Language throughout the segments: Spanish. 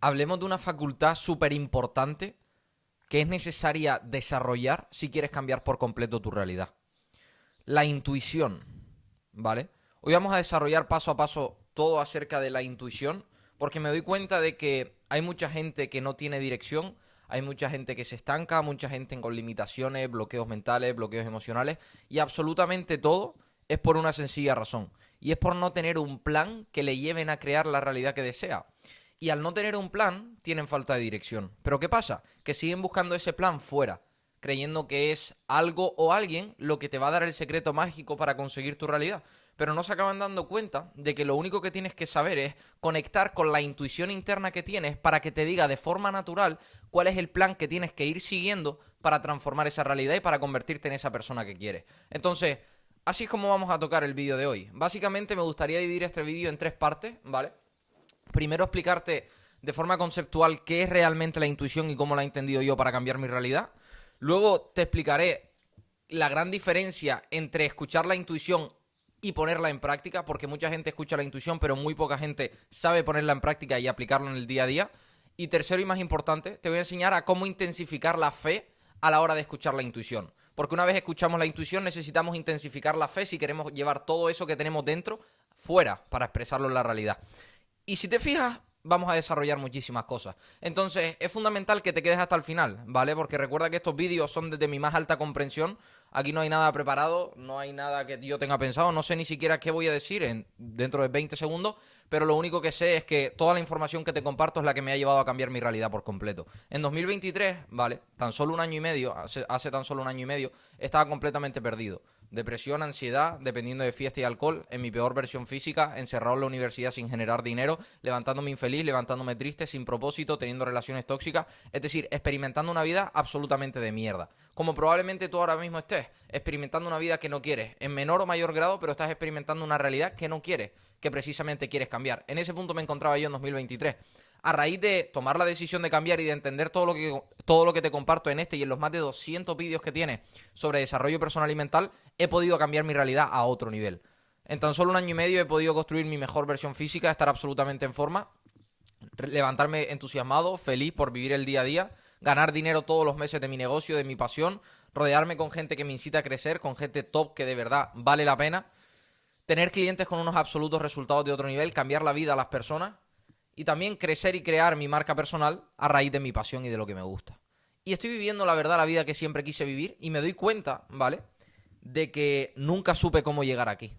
hablemos de una facultad súper importante que es necesaria desarrollar si quieres cambiar por completo tu realidad. La intuición, ¿vale? Hoy vamos a desarrollar paso a paso todo acerca de la intuición, porque me doy cuenta de que hay mucha gente que no tiene dirección, hay mucha gente que se estanca, mucha gente con limitaciones, bloqueos mentales, bloqueos emocionales, y absolutamente todo es por una sencilla razón, y es por no tener un plan que le lleven a crear la realidad que desea. Y al no tener un plan, tienen falta de dirección. ¿Pero qué pasa? Que siguen buscando ese plan fuera, creyendo que es algo o alguien lo que te va a dar el secreto mágico para conseguir tu realidad. Pero no se acaban dando cuenta de que lo único que tienes que saber es conectar con la intuición interna que tienes para que te diga de forma natural cuál es el plan que tienes que ir siguiendo para transformar esa realidad y para convertirte en esa persona que quieres. Entonces, así es como vamos a tocar el vídeo de hoy. Básicamente me gustaría dividir este vídeo en tres partes, ¿vale? Primero explicarte de forma conceptual qué es realmente la intuición y cómo la he entendido yo para cambiar mi realidad. Luego te explicaré la gran diferencia entre escuchar la intuición y ponerla en práctica, porque mucha gente escucha la intuición, pero muy poca gente sabe ponerla en práctica y aplicarla en el día a día. Y tercero y más importante, te voy a enseñar a cómo intensificar la fe a la hora de escuchar la intuición. Porque una vez escuchamos la intuición necesitamos intensificar la fe si queremos llevar todo eso que tenemos dentro fuera para expresarlo en la realidad. Y si te fijas, vamos a desarrollar muchísimas cosas. Entonces, es fundamental que te quedes hasta el final, ¿vale? Porque recuerda que estos vídeos son desde mi más alta comprensión. Aquí no hay nada preparado, no hay nada que yo tenga pensado. No sé ni siquiera qué voy a decir dentro de 20 segundos, pero lo único que sé es que toda la información que te comparto es la que me ha llevado a cambiar mi realidad por completo. En 2023, ¿vale? Tan solo un año y medio, hace tan solo un año y medio, estaba completamente perdido. Depresión, ansiedad, dependiendo de fiesta y alcohol, en mi peor versión física, encerrado en la universidad sin generar dinero, levantándome infeliz, levantándome triste, sin propósito, teniendo relaciones tóxicas, es decir, experimentando una vida absolutamente de mierda. Como probablemente tú ahora mismo estés, experimentando una vida que no quieres, en menor o mayor grado, pero estás experimentando una realidad que no quieres, que precisamente quieres cambiar. En ese punto me encontraba yo en 2023. A raíz de tomar la decisión de cambiar y de entender todo lo que te comparto en este y en los más de 200 vídeos que tienes sobre desarrollo personal y mental, he podido cambiar mi realidad a otro nivel. En tan solo un año y medio he podido construir mi mejor versión física, estar absolutamente en forma, levantarme entusiasmado, feliz por vivir el día a día, ganar dinero todos los meses de mi negocio, de mi pasión, rodearme con gente que me incita a crecer, con gente top que de verdad vale la pena, tener clientes con unos absolutos resultados de otro nivel, cambiar la vida a las personas y también crecer y crear mi marca personal a raíz de mi pasión y de lo que me gusta. Y estoy viviendo, la verdad, la vida que siempre quise vivir y me doy cuenta, ¿vale?, de que nunca supe cómo llegar aquí.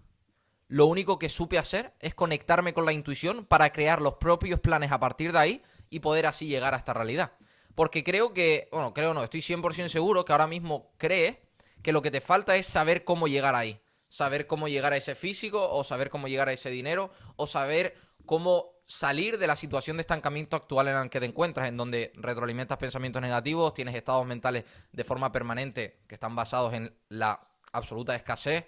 Lo único que supe hacer es conectarme con la intuición para crear los propios planes a partir de ahí y poder así llegar a esta realidad. Porque creo que, bueno, creo no, estoy 100% seguro que ahora mismo crees que lo que te falta es saber cómo llegar ahí. Saber cómo llegar a ese físico, o saber cómo llegar a ese dinero, o saber cómo salir de la situación de estancamiento actual en la que te encuentras, en donde retroalimentas pensamientos negativos, tienes estados mentales de forma permanente que están basados en la absoluta escasez,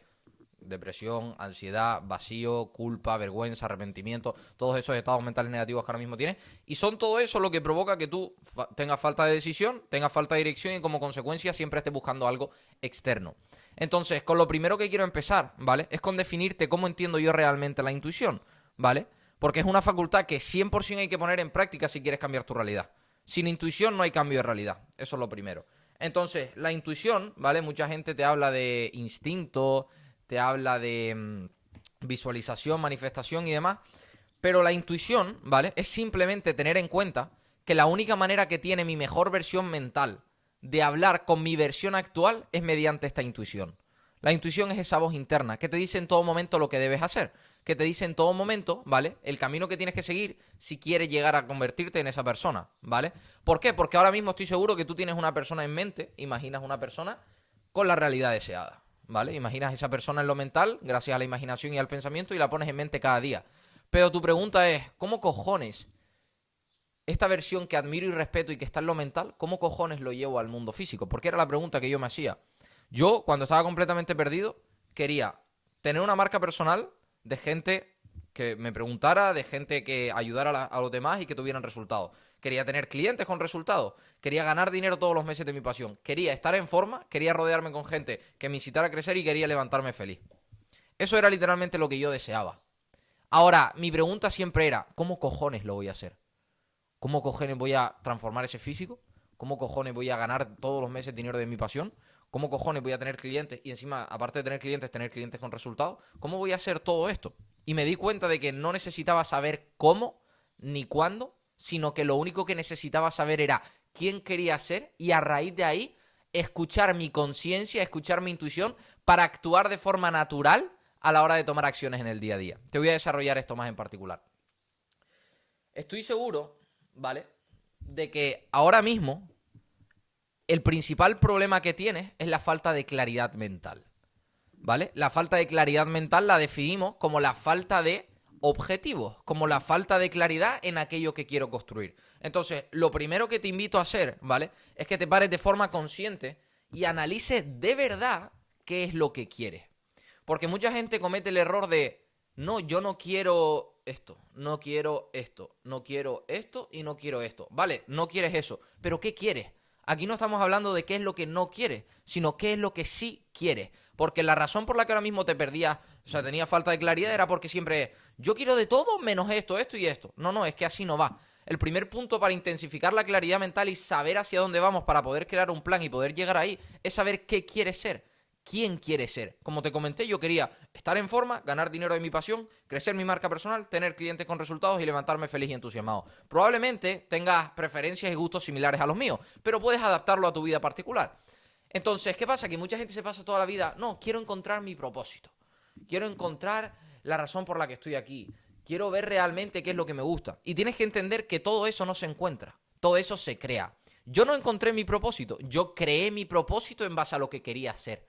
depresión, ansiedad, vacío, culpa, vergüenza, arrepentimiento, todos esos estados mentales negativos que ahora mismo tienes, y son todo eso lo que provoca que tú tengas falta de decisión, tengas falta de dirección y como consecuencia siempre estés buscando algo externo. Entonces, con lo primero que quiero empezar, ¿vale?, es con definirte cómo entiendo yo realmente la intuición, ¿vale? Porque es una facultad que 100% hay que poner en práctica si quieres cambiar tu realidad. Sin intuición no hay cambio de realidad, eso es lo primero. Entonces, la intuición, ¿vale? Mucha gente te habla de instinto, te habla de visualización, manifestación y demás, pero la intuición, ¿vale?, es simplemente tener en cuenta que la única manera que tiene mi mejor versión mental de hablar con mi versión actual es mediante esta intuición. La intuición es esa voz interna que te dice en todo momento lo que debes hacer, que te dice en todo momento, ¿vale?, el camino que tienes que seguir si quieres llegar a convertirte en esa persona, ¿vale? ¿Por qué? Porque ahora mismo estoy seguro que tú tienes una persona en mente, imaginas una persona con la realidad deseada, ¿vale? Imaginas esa persona en lo mental, gracias a la imaginación y al pensamiento, y la pones en mente cada día. Pero tu pregunta es, ¿cómo cojones esta versión que admiro y respeto y que está en lo mental, cómo cojones lo llevo al mundo físico? Porque era la pregunta que yo me hacía. Yo, cuando estaba completamente perdido, quería tener una marca personal de gente que me preguntara, de gente que ayudara a los demás y que tuvieran resultados. Quería tener clientes con resultados. Quería ganar dinero todos los meses de mi pasión. Quería estar en forma, quería rodearme con gente que me incitara a crecer y quería levantarme feliz. Eso era literalmente lo que yo deseaba. Ahora, mi pregunta siempre era, ¿cómo cojones lo voy a hacer? ¿Cómo cojones voy a transformar ese físico? ¿Cómo cojones voy a ganar todos los meses dinero de mi pasión? ¿Cómo cojones voy a tener clientes? Y encima, aparte de tener clientes con resultados. ¿Cómo voy a hacer todo esto? Y me di cuenta de que no necesitaba saber cómo ni cuándo, sino que lo único que necesitaba saber era quién quería ser y a raíz de ahí escuchar mi conciencia, escuchar mi intuición para actuar de forma natural a la hora de tomar acciones en el día a día. Te voy a desarrollar esto más en particular. Estoy seguro, ¿vale?, de que ahora mismo el principal problema que tienes es la falta de claridad mental, ¿vale? La falta de claridad mental la definimos como la falta de objetivos, como la falta de claridad en aquello que quiero construir. Entonces, lo primero que te invito a hacer, ¿vale?, es que te pares de forma consciente y analices de verdad qué es lo que quieres. Porque mucha gente comete el error de, no, yo no quiero esto, no quiero esto, no quiero esto y no quiero esto. Vale, no quieres eso, pero ¿qué quieres? Aquí no estamos hablando de qué es lo que no quieres, sino qué es lo que sí quieres. Porque la razón por la que ahora mismo te perdías, o sea, tenía falta de claridad, era porque siempre, yo quiero de todo menos esto, esto y esto. No, es que así no va. El primer punto para intensificar la claridad mental y saber hacia dónde vamos para poder crear un plan y poder llegar ahí es saber qué quieres ser. ¿Quién quiere ser? Como te comenté, yo quería estar en forma, ganar dinero de mi pasión, crecer mi marca personal, tener clientes con resultados y levantarme feliz y entusiasmado. Probablemente tengas preferencias y gustos similares a los míos, pero puedes adaptarlo a tu vida particular. Entonces, ¿qué pasa? Que mucha gente se pasa toda la vida, no, quiero encontrar mi propósito. Quiero encontrar la razón por la que estoy aquí. Quiero ver realmente qué es lo que me gusta. Y tienes que entender que todo eso no se encuentra. Todo eso se crea. Yo no encontré mi propósito. Yo creé mi propósito en base a lo que quería hacer.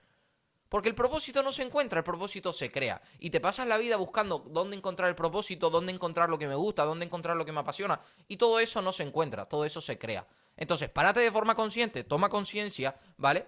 Porque el propósito no se encuentra, el propósito se crea. Y te pasas la vida buscando dónde encontrar el propósito, dónde encontrar lo que me gusta, dónde encontrar lo que me apasiona. Y todo eso no se encuentra, todo eso se crea. Entonces, párate de forma consciente, toma conciencia, ¿vale?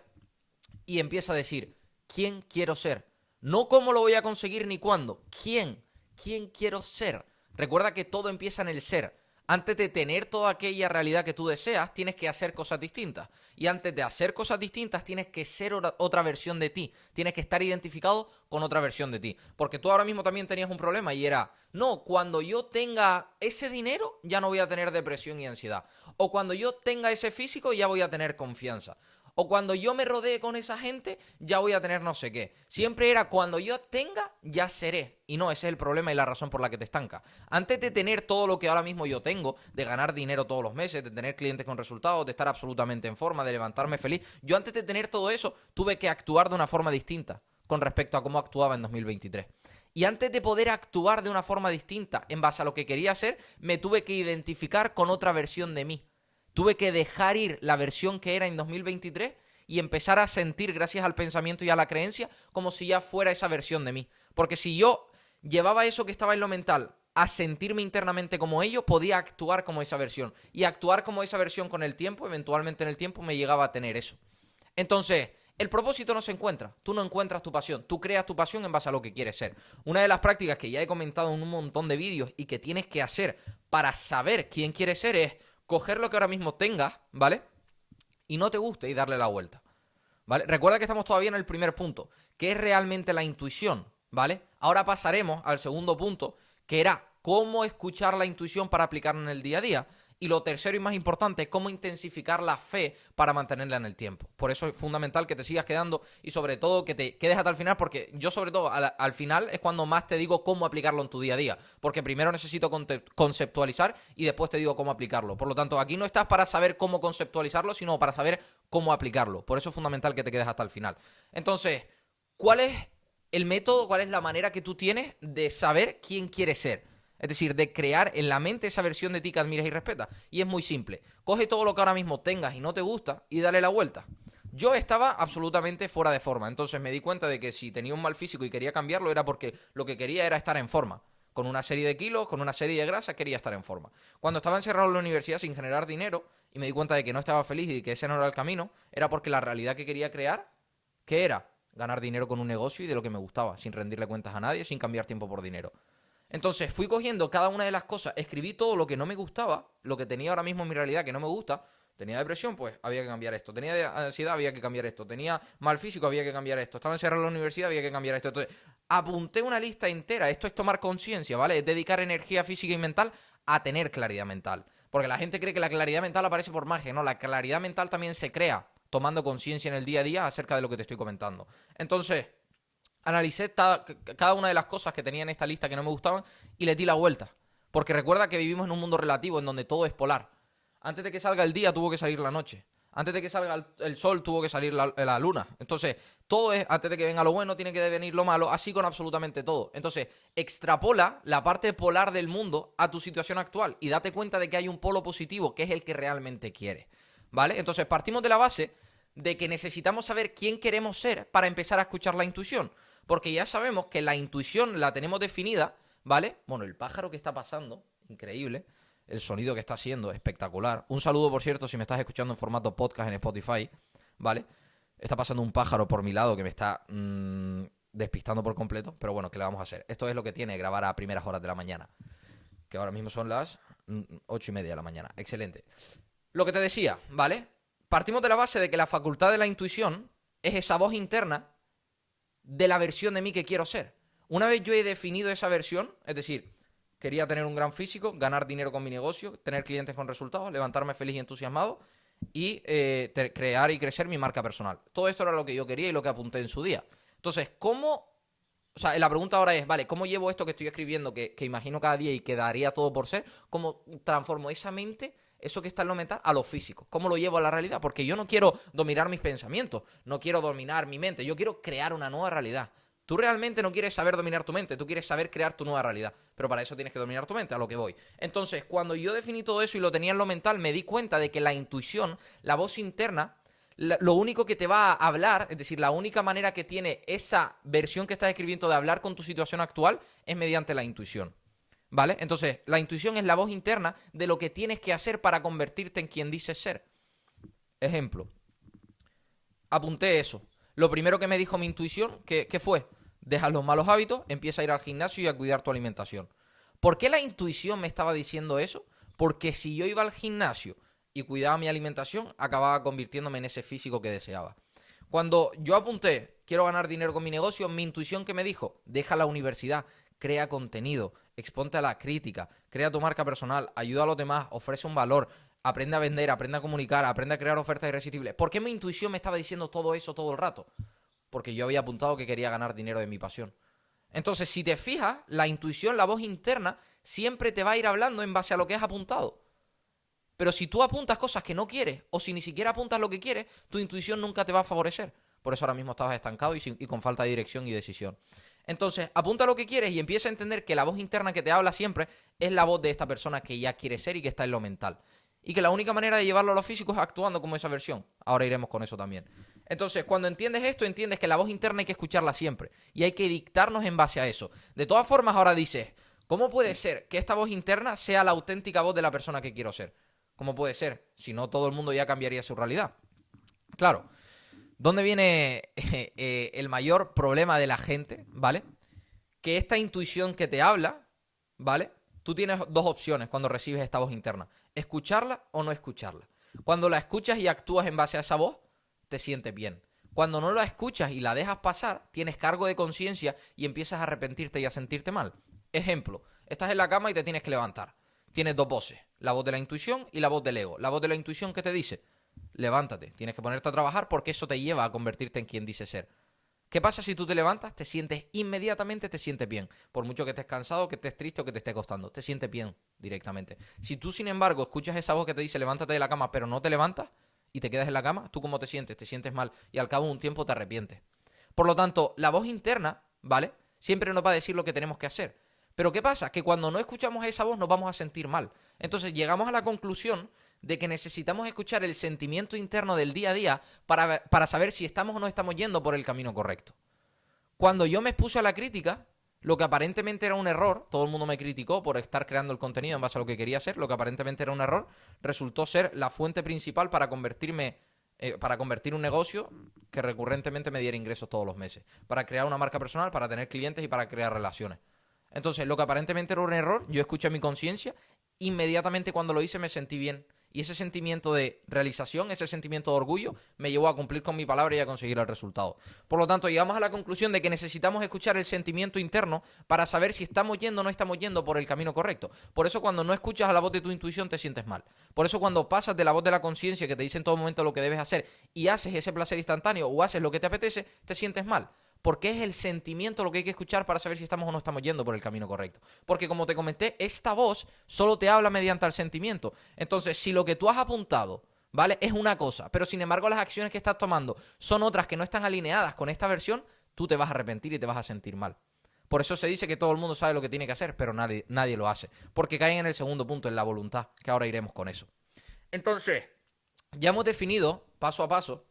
Y empieza a decir, ¿quién quiero ser? No cómo lo voy a conseguir ni cuándo. ¿Quién? ¿Quién quiero ser? Recuerda que todo empieza en el ser. Antes de tener toda aquella realidad que tú deseas, tienes que hacer cosas distintas. Y antes de hacer cosas distintas, tienes que ser otra versión de ti. Tienes que estar identificado con otra versión de ti. Porque tú ahora mismo también tenías un problema y era, no, cuando yo tenga ese dinero, ya no voy a tener depresión y ansiedad. O cuando yo tenga ese físico, ya voy a tener confianza. O cuando yo me rodee con esa gente, ya voy a tener no sé qué. Siempre era cuando yo tenga, ya seré. Y no, ese es el problema y la razón por la que te estanca. Antes de tener todo lo que ahora mismo yo tengo, de ganar dinero todos los meses, de tener clientes con resultados, de estar absolutamente en forma, de levantarme feliz, yo antes de tener todo eso, tuve que actuar de una forma distinta con respecto a cómo actuaba en 2023. Y antes de poder actuar de una forma distinta en base a lo que quería hacer, me tuve que identificar con otra versión de mí. Tuve que dejar ir la versión que era en 2023 y empezar a sentir, gracias al pensamiento y a la creencia, como si ya fuera esa versión de mí. Porque si yo llevaba eso que estaba en lo mental a sentirme internamente como ello, podía actuar como esa versión. Y actuar como esa versión con el tiempo, eventualmente en el tiempo me llegaba a tener eso. Entonces, el propósito no se encuentra. Tú no encuentras tu pasión. Tú creas tu pasión en base a lo que quieres ser. Una de las prácticas que ya he comentado en un montón de vídeos y que tienes que hacer para saber quién quieres ser es coger lo que ahora mismo tengas, ¿vale? Y no te guste y darle la vuelta, ¿vale? Recuerda que estamos todavía en el primer punto, que es realmente la intuición, ¿vale? Ahora pasaremos al segundo punto, que era cómo escuchar la intuición para aplicarla en el día a día. Y lo tercero y más importante, cómo intensificar la fe para mantenerla en el tiempo. Por eso es fundamental que te sigas quedando y sobre todo que te quedes hasta el final, porque yo sobre todo al final es cuando más te digo cómo aplicarlo en tu día a día. Porque primero necesito conceptualizar y después te digo cómo aplicarlo. Por lo tanto, aquí no estás para saber cómo conceptualizarlo, sino para saber cómo aplicarlo. Por eso es fundamental que te quedes hasta el final. Entonces, ¿cuál es el método, cuál es la manera que tú tienes de saber quién quieres ser? Es decir, de crear en la mente esa versión de ti que admiras y respetas. Y es muy simple. Coge todo lo que ahora mismo tengas y no te gusta y dale la vuelta. Yo estaba absolutamente fuera de forma. Entonces me di cuenta de que si tenía un mal físico y quería cambiarlo era porque lo que quería era estar en forma. Con una serie de kilos, con una serie de grasas, quería estar en forma. Cuando estaba encerrado en la universidad sin generar dinero y me di cuenta de que no estaba feliz y que ese no era el camino, era porque la realidad que quería crear, ¿qué era? Ganar dinero con un negocio y de lo que me gustaba, sin rendirle cuentas a nadie, sin cambiar tiempo por dinero. Entonces fui cogiendo cada una de las cosas, escribí todo lo que no me gustaba, lo que tenía ahora mismo en mi realidad que no me gusta. Tenía depresión, pues había que cambiar esto. Tenía ansiedad, había que cambiar esto. Tenía mal físico, había que cambiar esto. Estaba encerrado en la universidad, había que cambiar esto. Entonces, apunté una lista entera. Esto es tomar conciencia, ¿vale? Es dedicar energía física y mental a tener claridad mental. Porque la gente cree que la claridad mental aparece por magia. No, la claridad mental también se crea tomando conciencia en el día a día acerca de lo que te estoy comentando. Entonces, analicé cada una de las cosas que tenía en esta lista que no me gustaban y le di la vuelta. Porque recuerda que vivimos en un mundo relativo en donde todo es polar. Antes de que salga el día tuvo que salir la noche. Antes de que salga el sol tuvo que salir la luna. Entonces, todo es, antes de que venga lo bueno, tiene que venir lo malo, así con absolutamente todo. Entonces, extrapola la parte polar del mundo a tu situación actual y date cuenta de que hay un polo positivo, que es el que realmente quieres. ¿Vale? Entonces, partimos de la base de que necesitamos saber quién queremos ser para empezar a escuchar la intuición. Porque ya sabemos que la intuición la tenemos definida, ¿vale? Bueno, el pájaro que está pasando, increíble. El sonido que está haciendo, espectacular. Un saludo, por cierto, si me estás escuchando en formato podcast en Spotify, ¿vale? Está pasando un pájaro por mi lado que me está despistando por completo, pero bueno, ¿qué le vamos a hacer? Esto es lo que tiene grabar a primeras horas de la mañana, que ahora mismo son las 8:30 de la mañana. Excelente. Lo que te decía, ¿vale? Partimos de la base de que la facultad de la intuición es esa voz interna de la versión de mí que quiero ser. Una vez yo he definido esa versión, es decir, quería tener un gran físico, ganar dinero con mi negocio, tener clientes con resultados, levantarme feliz y entusiasmado y crear y crecer mi marca personal. Todo esto era lo que yo quería y lo que apunté en su día. Entonces, ¿cómo? O sea, la pregunta ahora es, vale, ¿cómo llevo esto que estoy escribiendo, que imagino cada día y que daría todo por ser? ¿Cómo transformo esa mente, eso que está en lo mental, a lo físico? ¿Cómo lo llevo a la realidad? Porque yo no quiero dominar mis pensamientos, no quiero dominar mi mente, yo quiero crear una nueva realidad. Tú realmente no quieres saber dominar tu mente, tú quieres saber crear tu nueva realidad. Pero para eso tienes que dominar tu mente, a lo que voy. Entonces, cuando yo definí todo eso y lo tenía en lo mental, me di cuenta de que la intuición, la voz interna, lo único que te va a hablar, es decir, la única manera que tiene esa versión que estás escribiendo de hablar con tu situación actual es mediante la intuición. ¿Vale? Entonces, la intuición es la voz interna de lo que tienes que hacer para convertirte en quien dices ser. Ejemplo. Apunté eso. Lo primero que me dijo mi intuición, ¿qué fue? Deja los malos hábitos, empieza a ir al gimnasio y a cuidar tu alimentación. ¿Por qué la intuición me estaba diciendo eso? Porque si yo iba al gimnasio y cuidaba mi alimentación, acababa convirtiéndome en ese físico que deseaba. Cuando yo apunté, quiero ganar dinero con mi negocio, mi intuición que me dijo, deja la universidad, crea contenido, exponte a la crítica, crea tu marca personal, ayuda a los demás, ofrece un valor, aprende a vender, aprende a comunicar, aprende a crear ofertas irresistibles. ¿Por qué mi intuición me estaba diciendo todo eso todo el rato? Porque yo había apuntado que quería ganar dinero de mi pasión. Entonces, si te fijas, la intuición, la voz interna, siempre te va a ir hablando en base a lo que has apuntado. Pero si tú apuntas cosas que no quieres, o si ni siquiera apuntas lo que quieres, tu intuición nunca te va a favorecer. Por eso ahora mismo estabas estancado y con falta de dirección y decisión. Entonces, apunta lo que quieres y empieza a entender que la voz interna que te habla siempre es la voz de esta persona que ya quiere ser y que está en lo mental. Y que la única manera de llevarlo a lo físico es actuando como esa versión. Ahora iremos con eso también. Entonces, cuando entiendes esto, entiendes que la voz interna hay que escucharla siempre. Y hay que dictarnos en base a eso. De todas formas, ahora dices, ¿cómo puede ser que esta voz interna sea la auténtica voz de la persona que quiero ser? ¿Cómo puede ser? Si no, todo el mundo ya cambiaría su realidad. Claro. ¿Dónde viene el mayor problema de la gente? ¿Vale? Que esta intuición que te habla, ¿vale? Tú tienes dos opciones cuando recibes esta voz interna. Escucharla o no escucharla. Cuando la escuchas y actúas en base a esa voz, te sientes bien. Cuando no la escuchas y la dejas pasar, tienes cargo de conciencia y empiezas a arrepentirte y a sentirte mal. Ejemplo, estás en la cama y te tienes que levantar. Tienes dos voces, la voz de la intuición y la voz del ego. La voz de la intuición, ¿qué te dice? Levántate, tienes que ponerte a trabajar porque eso te lleva a convertirte en quien dice ser. ¿Qué pasa si tú te levantas? Te sientes inmediatamente, te sientes bien. Por mucho que estés cansado, que estés triste o que te esté costando. Te sientes bien directamente. Si tú, sin embargo, escuchas esa voz que te dice levántate de la cama, pero no te levantas y te quedas en la cama, ¿tú cómo te sientes? Te sientes mal y al cabo de un tiempo te arrepientes. Por lo tanto, la voz interna, ¿vale? Siempre nos va a decir lo que tenemos que hacer. Pero ¿qué pasa? Que cuando no escuchamos esa voz nos vamos a sentir mal. Entonces llegamos a la conclusión de que necesitamos escuchar el sentimiento interno del día a día para saber si estamos o no estamos yendo por el camino correcto. Cuando yo me expuse a la crítica, lo que aparentemente era un error, todo el mundo me criticó por estar creando el contenido en base a lo que quería hacer, lo que aparentemente era un error, resultó ser la fuente principal para convertir un negocio que recurrentemente me diera ingresos todos los meses, para crear una marca personal, para tener clientes y para crear relaciones. Entonces, lo que aparentemente era un error, yo escuché mi conciencia, inmediatamente cuando lo hice me sentí bien Y ese sentimiento de realización, ese sentimiento de orgullo, me llevó a cumplir con mi palabra y a conseguir el resultado. Por lo tanto, llegamos a la conclusión de que necesitamos escuchar el sentimiento interno para saber si estamos yendo o no estamos yendo por el camino correcto. Por eso cuando no escuchas a la voz de tu intuición te sientes mal. Por eso cuando pasas de la voz de la conciencia que te dice en todo momento lo que debes hacer y haces ese placer instantáneo o haces lo que te apetece, te sientes mal. Porque es el sentimiento lo que hay que escuchar para saber si estamos o no estamos yendo por el camino correcto. Porque como te comenté, esta voz solo te habla mediante el sentimiento. Entonces, si lo que tú has apuntado, ¿vale?, es una cosa, pero sin embargo las acciones que estás tomando son otras que no están alineadas con esta versión, tú te vas a arrepentir y te vas a sentir mal. Por eso se dice que todo el mundo sabe lo que tiene que hacer, pero nadie lo hace. Porque caen en el segundo punto, en la voluntad, que ahora iremos con eso. Entonces, ya hemos definido, paso a paso,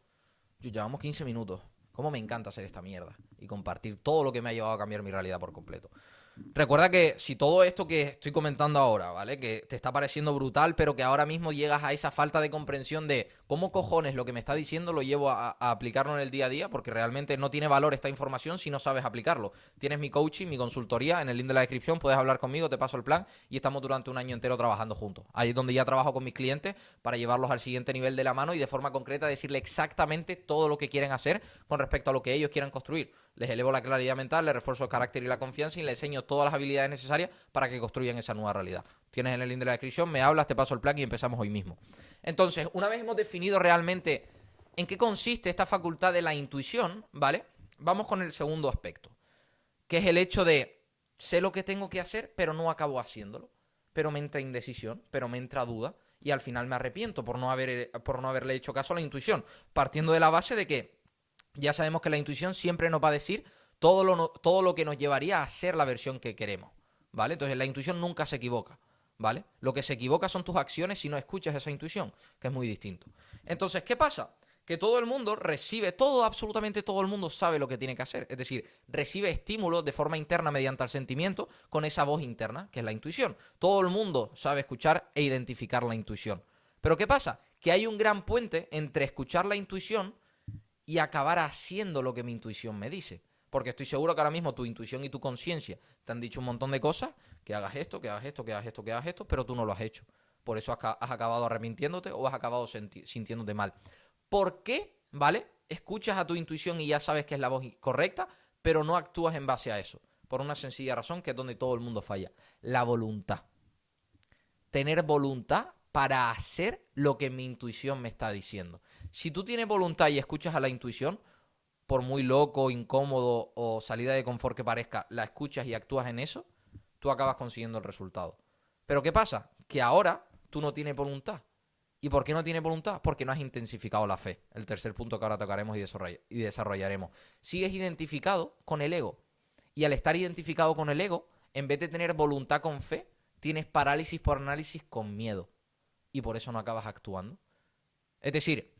llevamos 15 minutos. Cómo me encanta hacer esta mierda y compartir todo lo que me ha llevado a cambiar mi realidad por completo. Recuerda que si todo esto que estoy comentando ahora, ¿vale?, que te está pareciendo brutal, pero que ahora mismo llegas a esa falta de comprensión de cómo cojones lo que me está diciendo lo llevo a aplicarlo en el día a día, porque realmente no tiene valor esta información si no sabes aplicarlo. Tienes mi coaching, mi consultoría, en el link de la descripción, puedes hablar conmigo, te paso el plan y estamos durante un año entero trabajando juntos. Ahí es donde ya trabajo con mis clientes para llevarlos al siguiente nivel de la mano y de forma concreta decirle exactamente todo lo que quieren hacer con respecto a lo que ellos quieran construir. Les elevo la claridad mental, les refuerzo el carácter y la confianza y les enseño todas las habilidades necesarias para que construyan esa nueva realidad. Tienes en el link de la descripción, me hablas, te paso el plan y empezamos hoy mismo. Entonces, una vez hemos definido realmente en qué consiste esta facultad de la intuición, ¿vale?, vamos con el segundo aspecto, que es el hecho de sé lo que tengo que hacer, pero no acabo haciéndolo. Pero me entra indecisión, pero me entra duda y al final me arrepiento por no haberle hecho caso a la intuición, partiendo de la base de que ya sabemos que la intuición siempre nos va a decir todo lo que nos llevaría a ser la versión que queremos, ¿vale? Entonces la intuición nunca se equivoca, ¿vale? Lo que se equivoca son tus acciones si no escuchas esa intuición, que es muy distinto. Entonces, ¿qué pasa? Que todo el mundo recibe, absolutamente todo el mundo sabe lo que tiene que hacer. Es decir, recibe estímulos de forma interna mediante el sentimiento con esa voz interna, que es la intuición. Todo el mundo sabe escuchar e identificar la intuición. Pero ¿qué pasa? Que hay un gran puente entre escuchar la intuición y acabar haciendo lo que mi intuición me dice. Porque estoy seguro que ahora mismo tu intuición y tu conciencia te han dicho un montón de cosas, que hagas esto, que hagas esto, que hagas esto, que hagas esto, pero tú no lo has hecho. Por eso has acabado arrepintiéndote o has acabado sintiéndote mal. ¿Por qué, vale, escuchas a tu intuición y ya sabes que es la voz correcta, pero no actúas en base a eso? Por una sencilla razón, que es donde todo el mundo falla. La voluntad. Tener voluntad para hacer lo que mi intuición me está diciendo. Si tú tienes voluntad y escuchas a la intuición, por muy loco, incómodo o salida de confort que parezca, la escuchas y actúas en eso, tú acabas consiguiendo el resultado. Pero ¿qué pasa? Que ahora tú no tienes voluntad. ¿Y por qué no tienes voluntad? Porque no has intensificado la fe. El tercer punto que ahora tocaremos y desarrollaremos. Sigues identificado con el ego. Y al estar identificado con el ego, en vez de tener voluntad con fe, tienes parálisis por análisis con miedo. Y por eso no acabas actuando. Es decir,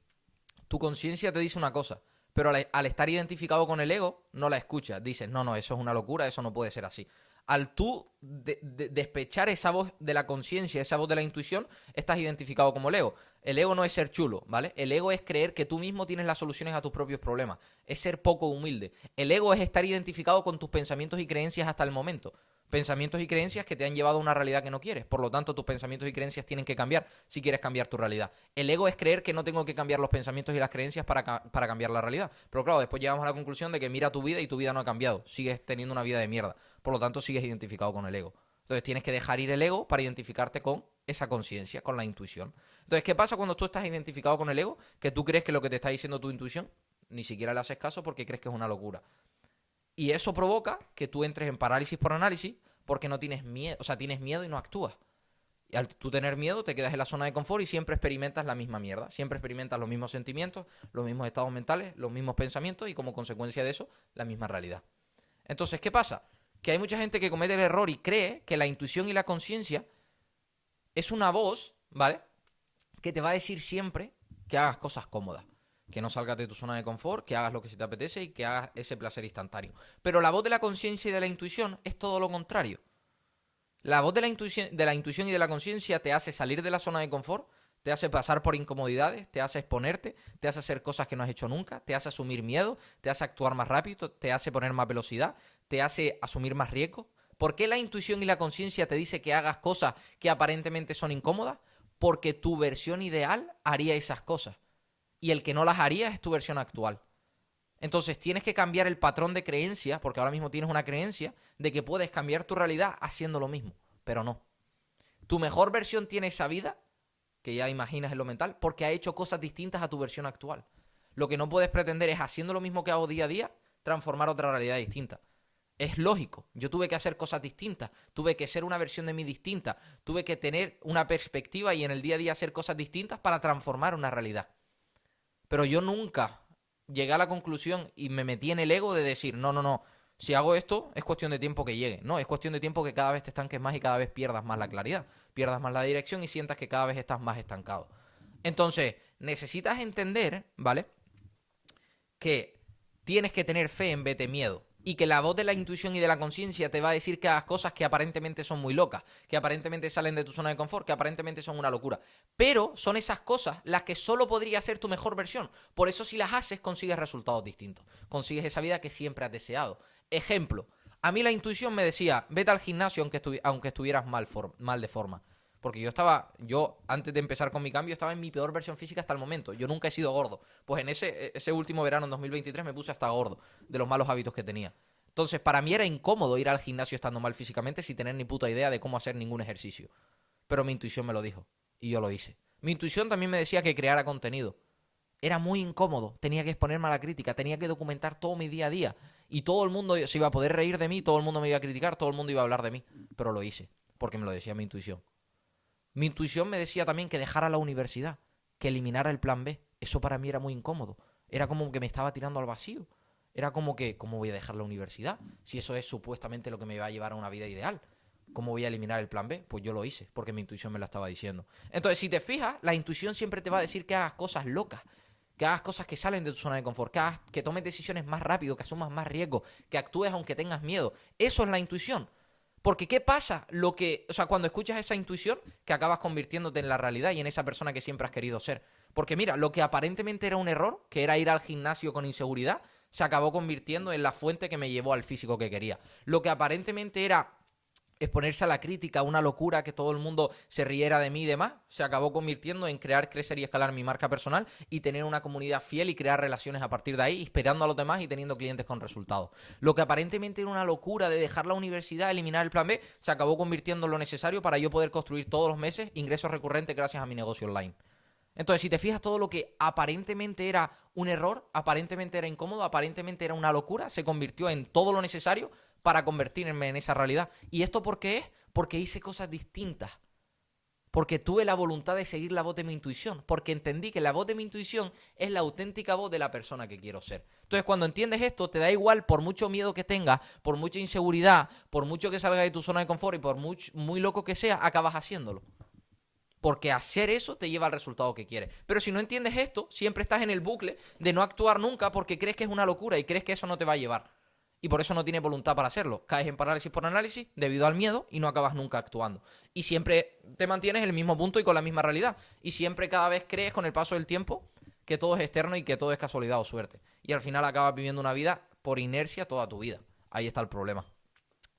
tu conciencia te dice una cosa, pero al estar identificado con el ego, no la escuchas. Dices, no, eso es una locura, eso no puede ser así. Al tú despechar esa voz de la conciencia, esa voz de la intuición, estás identificado como el ego. El ego no es ser chulo, ¿vale? El ego es creer que tú mismo tienes las soluciones a tus propios problemas. Es ser poco humilde. El ego es estar identificado con tus pensamientos y creencias hasta el momento. Pensamientos y creencias que te han llevado a una realidad que no quieres. Por lo tanto, tus pensamientos y creencias tienen que cambiar si quieres cambiar tu realidad. El ego es creer que no tengo que cambiar los pensamientos y las creencias para cambiar la realidad. Pero claro, después llegamos a la conclusión de que mira tu vida y tu vida no ha cambiado. Sigues teniendo una vida de mierda. Por lo tanto, sigues identificado con el ego. Entonces, tienes que dejar ir el ego para identificarte con esa conciencia, con la intuición. Entonces, ¿qué pasa cuando tú estás identificado con el ego? Que tú crees que lo que te está diciendo tu intuición ni siquiera le haces caso porque crees que es una locura. Y eso provoca que tú entres en parálisis por análisis porque no tienes miedo, o sea, tienes miedo y no actúas. Y al tú tener miedo, te quedas en la zona de confort y siempre experimentas la misma mierda. Siempre experimentas los mismos sentimientos, los mismos estados mentales, los mismos pensamientos y como consecuencia de eso, la misma realidad. Entonces, ¿qué pasa? Que hay mucha gente que comete el error y cree que la intuición y la conciencia es una voz, ¿vale?, que te va a decir siempre que hagas cosas cómodas. Que no salgas de tu zona de confort, que hagas lo que se te apetece y que hagas ese placer instantáneo. Pero la voz de la conciencia y de la intuición es todo lo contrario. La voz de la intuición y de la conciencia te hace salir de la zona de confort, te hace pasar por incomodidades, te hace exponerte, te hace hacer cosas que no has hecho nunca, te hace asumir miedo, te hace actuar más rápido, te hace poner más velocidad, te hace asumir más riesgo. ¿Por qué la intuición y la conciencia te dice que hagas cosas que aparentemente son incómodas? porque tu versión ideal haría esas cosas. Y el que no las haría es tu versión actual. Entonces tienes que cambiar el patrón de creencia, porque ahora mismo tienes una creencia de que puedes cambiar tu realidad haciendo lo mismo, pero no. Tu mejor versión tiene esa vida, que ya imaginas en lo mental, porque ha hecho cosas distintas a tu versión actual. Lo que no puedes pretender es, haciendo lo mismo que hago día a día, transformar otra realidad distinta. Es lógico, yo tuve que hacer cosas distintas, tuve que ser una versión de mí distinta, tuve que tener una perspectiva y en el día a día hacer cosas distintas para transformar una realidad. Pero yo nunca llegué a la conclusión y me metí en el ego de decir, no, si hago esto es cuestión de tiempo que llegue. No, es cuestión de tiempo que cada vez te estanques más y cada vez pierdas más la claridad, pierdas más la dirección y sientas que cada vez estás más estancado. Entonces, necesitas entender, ¿vale?, que tienes que tener fe en vez de miedo. Y que la voz de la intuición y de la conciencia te va a decir que hagas cosas que aparentemente son muy locas, que aparentemente salen de tu zona de confort, que aparentemente son una locura. Pero son esas cosas las que solo podría ser tu mejor versión. Por eso si las haces consigues resultados distintos. Consigues esa vida que siempre has deseado. Ejemplo, a mí la intuición me decía, vete al gimnasio aunque estuvieras mal de forma. Porque yo antes de empezar con mi cambio, estaba en mi peor versión física hasta el momento. Yo nunca he sido gordo. Pues en ese último verano, en 2023, me puse hasta gordo de los malos hábitos que tenía. Entonces, para mí era incómodo ir al gimnasio estando mal físicamente sin tener ni puta idea de cómo hacer ningún ejercicio. Pero mi intuición me lo dijo y yo lo hice. Mi intuición también me decía que creara contenido. Era muy incómodo, tenía que exponerme a la crítica, tenía que documentar todo mi día a día. Y todo el mundo se iba a poder reír de mí, todo el mundo me iba a criticar, todo el mundo iba a hablar de mí. Pero lo hice, porque me lo decía mi intuición. Mi intuición me decía también que dejara la universidad, que eliminara el plan B. Eso para mí era muy incómodo. Era como que me estaba tirando al vacío. Era como que, ¿cómo voy a dejar la universidad? Si eso es supuestamente lo que me va a llevar a una vida ideal. ¿Cómo voy a eliminar el plan B? Pues yo lo hice, porque mi intuición me la estaba diciendo. Entonces, si te fijas, la intuición siempre te va a decir que hagas cosas locas, que hagas cosas que salen de tu zona de confort, que tomes decisiones más rápido, que asumas más riesgo, que actúes aunque tengas miedo. Eso es la intuición. Porque ¿qué pasa? Cuando escuchas esa intuición, que acabas convirtiéndote en la realidad y en esa persona que siempre has querido ser. Porque mira, lo que aparentemente era un error, que era ir al gimnasio con inseguridad, se acabó convirtiendo en la fuente que me llevó al físico que quería. Lo que aparentemente era exponerse a la crítica, una locura, que todo el mundo se riera de mí y demás, se acabó convirtiendo en crear, crecer y escalar mi marca personal y tener una comunidad fiel y crear relaciones a partir de ahí, inspirando a los demás y teniendo clientes con resultados. Lo que aparentemente era una locura de dejar la universidad, eliminar el plan B, se acabó convirtiendo en lo necesario para yo poder construir todos los meses ingresos recurrentes gracias a mi negocio online. Entonces, si te fijas, todo lo que aparentemente era un error, aparentemente era incómodo, aparentemente era una locura, se convirtió en todo lo necesario para convertirme en esa realidad. ¿Y esto por qué es? Porque hice cosas distintas. Porque tuve la voluntad de seguir la voz de mi intuición. Porque entendí que la voz de mi intuición es la auténtica voz de la persona que quiero ser. Entonces, cuando entiendes esto, te da igual, por mucho miedo que tengas, por mucha inseguridad, por mucho que salgas de tu zona de confort y por muy loco que sea, acabas haciéndolo. Porque hacer eso te lleva al resultado que quieres. Pero si no entiendes esto, siempre estás en el bucle de no actuar nunca porque crees que es una locura y crees que eso no te va a llevar. Y por eso no tienes voluntad para hacerlo. Caes en parálisis por análisis debido al miedo y no acabas nunca actuando. Y siempre te mantienes en el mismo punto y con la misma realidad. Y siempre cada vez crees con el paso del tiempo que todo es externo y que todo es casualidad o suerte. Y al final acabas viviendo una vida por inercia toda tu vida. Ahí está el problema.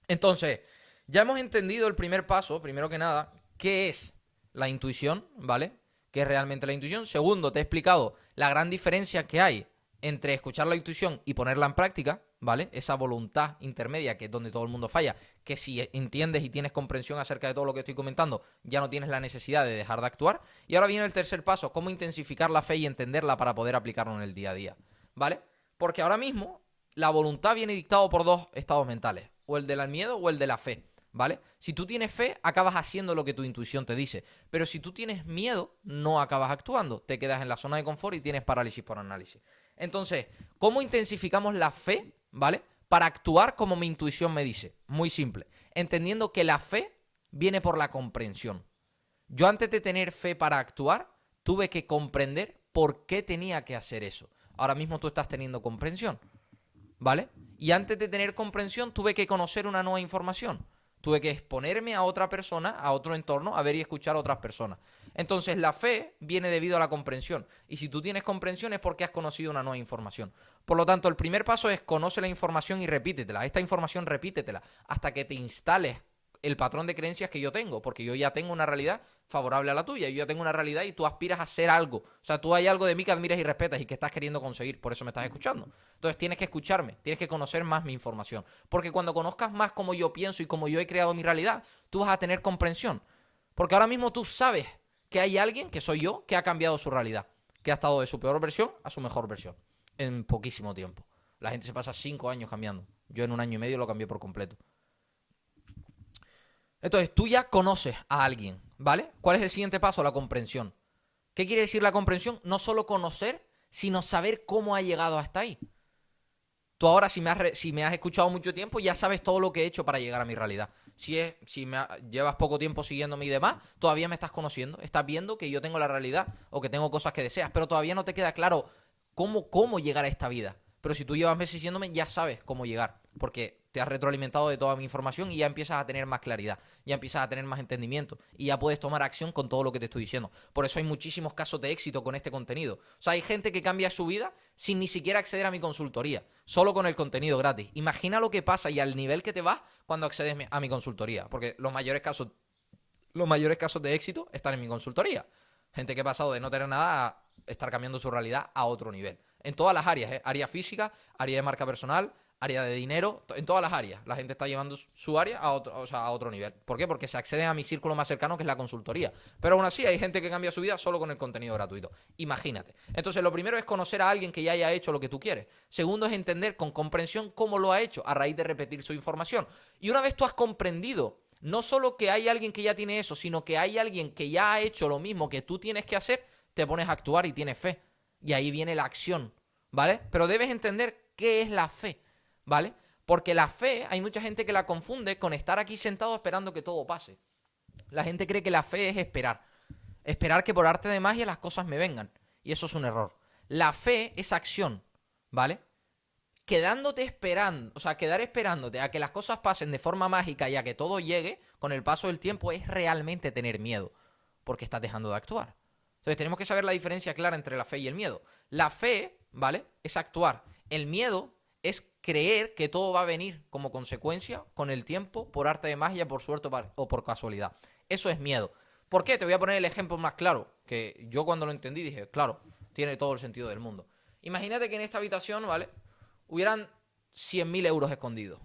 Entonces, ya hemos entendido el primer paso, primero que nada, ¿qué es la intuición? ¿Vale? ¿Qué es realmente la intuición? Segundo, te he explicado la gran diferencia que hay entre escuchar la intuición y ponerla en práctica, ¿vale? Esa voluntad intermedia, que es donde todo el mundo falla, que si entiendes y tienes comprensión acerca de todo lo que estoy comentando, ya no tienes la necesidad de dejar de actuar. Y ahora viene el tercer paso, cómo intensificar la fe y entenderla para poder aplicarlo en el día a día, ¿vale? Porque ahora mismo la voluntad viene dictado por dos estados mentales, o el del miedo o el de la fe, ¿vale? Si tú tienes fe, acabas haciendo lo que tu intuición te dice. Pero si tú tienes miedo, no acabas actuando. Te quedas en la zona de confort y tienes parálisis por análisis. Entonces, ¿cómo intensificamos la fe, ¿vale? Para actuar como mi intuición me dice. Muy simple. Entendiendo que la fe viene por la comprensión. Yo antes de tener fe para actuar, tuve que comprender por qué tenía que hacer eso. Ahora mismo tú estás teniendo comprensión, ¿vale? Y antes de tener comprensión, tuve que conocer una nueva información. Tuve que exponerme a otra persona, a otro entorno, a ver y escuchar a otras personas. Entonces, la fe viene debido a la comprensión. Y si tú tienes comprensión es porque has conocido una nueva información. Por lo tanto, el primer paso es conoce la información y repítetela. Esta información repítetela hasta que te instales el patrón de creencias que yo tengo, porque yo ya tengo una realidad favorable a la tuya, yo ya tengo una realidad y tú aspiras a ser algo. O sea, tú hay algo de mí que admiras y respetas y que estás queriendo conseguir, por eso me estás escuchando. Entonces tienes que escucharme, tienes que conocer más mi información, porque cuando conozcas más cómo yo pienso y cómo yo he creado mi realidad, tú vas a tener comprensión. Porque ahora mismo tú sabes que hay alguien, que soy yo, que ha cambiado su realidad, que ha estado de su peor versión a su mejor versión, en poquísimo tiempo. La gente se pasa 5 años cambiando. Yo en 1 año y medio lo cambié por completo. Entonces, tú ya conoces a alguien, ¿vale? ¿Cuál es el siguiente paso? La comprensión. ¿Qué quiere decir la comprensión? No solo conocer, sino saber cómo ha llegado hasta ahí. Tú ahora, si me has escuchado mucho tiempo, ya sabes todo lo que he hecho para llegar a mi realidad. Llevas poco tiempo siguiéndome y demás, todavía me estás conociendo, estás viendo que yo tengo la realidad o que tengo cosas que deseas, pero todavía no te queda claro cómo llegar a esta vida. Pero si tú llevas meses siguiéndome, ya sabes cómo llegar, porque te has retroalimentado de toda mi información y ya empiezas a tener más claridad, ya empiezas a tener más entendimiento y ya puedes tomar acción con todo lo que te estoy diciendo. Por eso hay muchísimos casos de éxito con este contenido. O sea, hay gente que cambia su vida sin ni siquiera acceder a mi consultoría, solo con el contenido gratis. Imagina lo que pasa y al nivel que te vas cuando accedes a mi consultoría, porque los mayores casos de éxito están en mi consultoría. Gente que ha pasado de no tener nada a estar cambiando su realidad a otro nivel. En todas las áreas, área física, área de marca personal, área de dinero, en todas las áreas. La gente está llevando su área a otro nivel. ¿Por qué? Porque se accede a mi círculo más cercano, que es la consultoría. Pero aún así hay gente que cambia su vida solo con el contenido gratuito. Imagínate. Entonces, lo primero es conocer a alguien que ya haya hecho lo que tú quieres. Segundo es entender con comprensión cómo lo ha hecho a raíz de repetir su información. Y una vez tú has comprendido no solo que hay alguien que ya tiene eso, sino que hay alguien que ya ha hecho lo mismo que tú tienes que hacer, te pones a actuar y tienes fe. Y ahí viene la acción, ¿vale? Pero debes entender qué es la fe, ¿vale? Porque la fe, hay mucha gente que la confunde con estar aquí sentado esperando que todo pase. La gente cree que la fe es esperar. Esperar que por arte de magia las cosas me vengan. Y eso es un error. La fe es acción, ¿vale? Quedándote esperando, o sea, quedar esperándote a que las cosas pasen de forma mágica y a que todo llegue con el paso del tiempo es realmente tener miedo, porque estás dejando de actuar. Entonces tenemos que saber la diferencia clara entre la fe y el miedo. La fe, ¿vale? Es actuar. El miedo es creer que todo va a venir como consecuencia con el tiempo, por arte de magia, por suerte o por casualidad. Eso es miedo. ¿Por qué? Te voy a poner el ejemplo más claro, que yo cuando lo entendí dije, claro, tiene todo el sentido del mundo. Imagínate que en esta habitación, ¿vale?, hubieran 100.000 euros escondidos.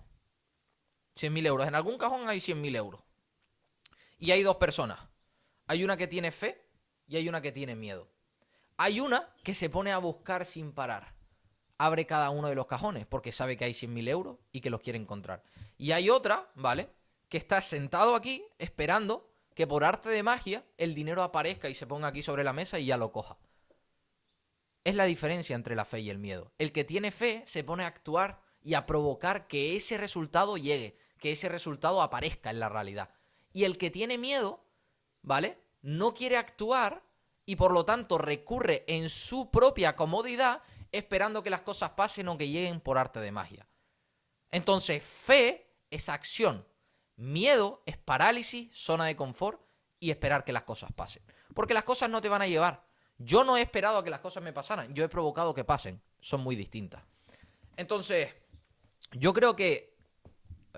100.000 euros. En algún cajón hay 100.000 euros. Y hay dos personas. Hay una que tiene fe y hay una que tiene miedo. Hay una que se pone a buscar sin parar. Abre cada uno de los cajones porque sabe que hay 100.000 euros y que los quiere encontrar. Y hay otra, ¿vale?, que está sentado aquí esperando que por arte de magia el dinero aparezca y se ponga aquí sobre la mesa y ya lo coja. Es la diferencia entre la fe y el miedo. El que tiene fe se pone a actuar y a provocar que ese resultado llegue, que ese resultado aparezca en la realidad. Y el que tiene miedo, ¿vale?, no quiere actuar y por lo tanto recurre en su propia comodidad esperando que las cosas pasen o que lleguen por arte de magia. Entonces, fe es acción. Miedo es parálisis, zona de confort y esperar que las cosas pasen. Porque las cosas no te van a llevar. Yo no he esperado a que las cosas me pasaran, yo he provocado que pasen. Son muy distintas. Entonces, yo creo que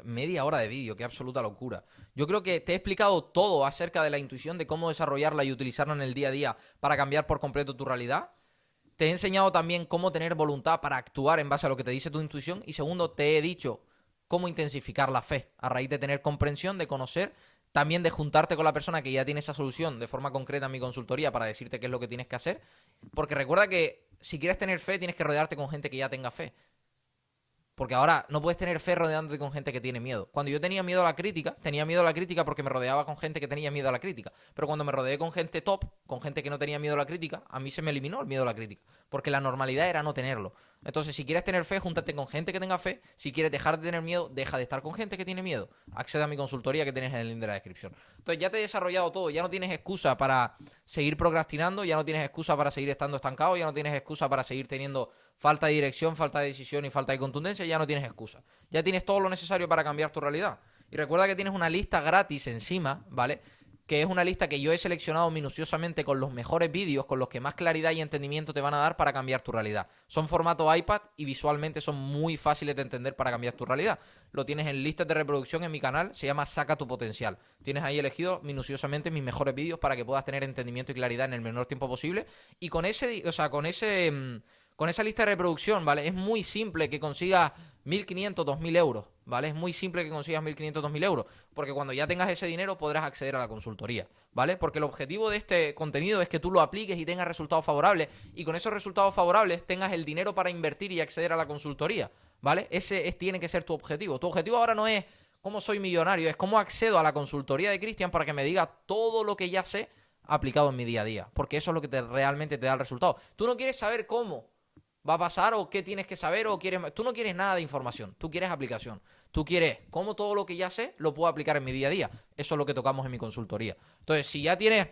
media hora de vídeo, qué absoluta locura. Yo creo que te he explicado todo acerca de la intuición, de cómo desarrollarla y utilizarla en el día a día para cambiar por completo tu realidad. Te he enseñado también cómo tener voluntad para actuar en base a lo que te dice tu intuición. Y segundo, te he dicho cómo intensificar la fe a raíz de tener comprensión, de conocer, también de juntarte con la persona que ya tiene esa solución de forma concreta en mi consultoría para decirte qué es lo que tienes que hacer. Porque recuerda que si quieres tener fe, tienes que rodearte con gente que ya tenga fe. Porque ahora no puedes tener fe rodeándote con gente que tiene miedo. Cuando yo tenía miedo a la crítica porque me rodeaba con gente que tenía miedo a la crítica. Pero cuando me rodeé con gente top, con gente que no tenía miedo a la crítica, a mí se me eliminó el miedo a la crítica. Porque la normalidad era no tenerlo. Entonces, si quieres tener fe, júntate con gente que tenga fe. Si quieres dejar de tener miedo, deja de estar con gente que tiene miedo. Accede a mi consultoría que tienes en el link de la descripción. Entonces, ya te he desarrollado todo. Ya no tienes excusa para seguir procrastinando. Ya no tienes excusa para seguir estando estancado. Ya no tienes excusa para seguir teniendo falta de dirección, falta de decisión y falta de contundencia. Ya no tienes excusa. Ya tienes todo lo necesario para cambiar tu realidad. Y recuerda que tienes una lista gratis encima, ¿vale?, que es una lista que yo he seleccionado minuciosamente con los mejores vídeos, con los que más claridad y entendimiento te van a dar para cambiar tu realidad. Son formato iPad y visualmente son muy fáciles de entender para cambiar tu realidad. Lo tienes en listas de reproducción en mi canal, se llama Saca tu Potencial. Tienes ahí elegido minuciosamente mis mejores vídeos para que puedas tener entendimiento y claridad en el menor tiempo posible. Y con esa lista de reproducción, ¿vale? Es muy simple que consigas 1.500, 2.000 euros, ¿vale? Es muy simple que consigas 1.500, 2.000 euros, porque cuando ya tengas ese dinero podrás acceder a la consultoría, ¿vale? Porque el objetivo de este contenido es que tú lo apliques y tengas resultados favorables, y con esos resultados favorables tengas el dinero para invertir y acceder a la consultoría, ¿vale? Tiene que ser tu objetivo. Tu objetivo ahora no es cómo soy millonario, es cómo accedo a la consultoría de Cristian para que me diga todo lo que ya sé aplicado en mi día a día, porque eso es lo que realmente te da el resultado. Tú no quieres saber cómo va a pasar o qué tienes que saber tú no quieres nada de información, tú quieres aplicación. Tú quieres cómo todo lo que ya sé lo puedo aplicar en mi día a día. Eso es lo que tocamos en mi consultoría. Entonces, si ya tienes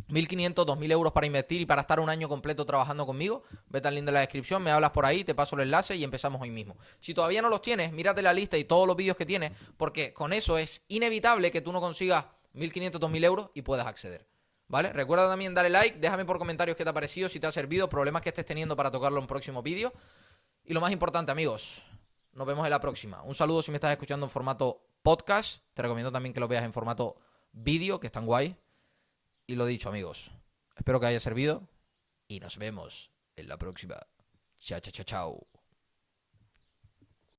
1.500, 2.000 euros para invertir y para estar un año completo trabajando conmigo, vete al link de la descripción, me hablas por ahí, te paso el enlace y empezamos hoy mismo. Si todavía no los tienes, mírate la lista y todos los vídeos que tienes, porque con eso es inevitable que tú no consigas 1.500, 2.000 euros y puedas acceder. ¿Vale? Recuerda también darle like, déjame por comentarios qué te ha parecido, si te ha servido, problemas que estés teniendo para tocarlo en próximo vídeo. Y lo más importante, amigos, nos vemos en la próxima. Un saludo si me estás escuchando en formato podcast. Te recomiendo también que lo veas en formato vídeo, que están guay. Y lo dicho, amigos, espero que haya servido y nos vemos en la próxima. Chao, chao, chao, chao.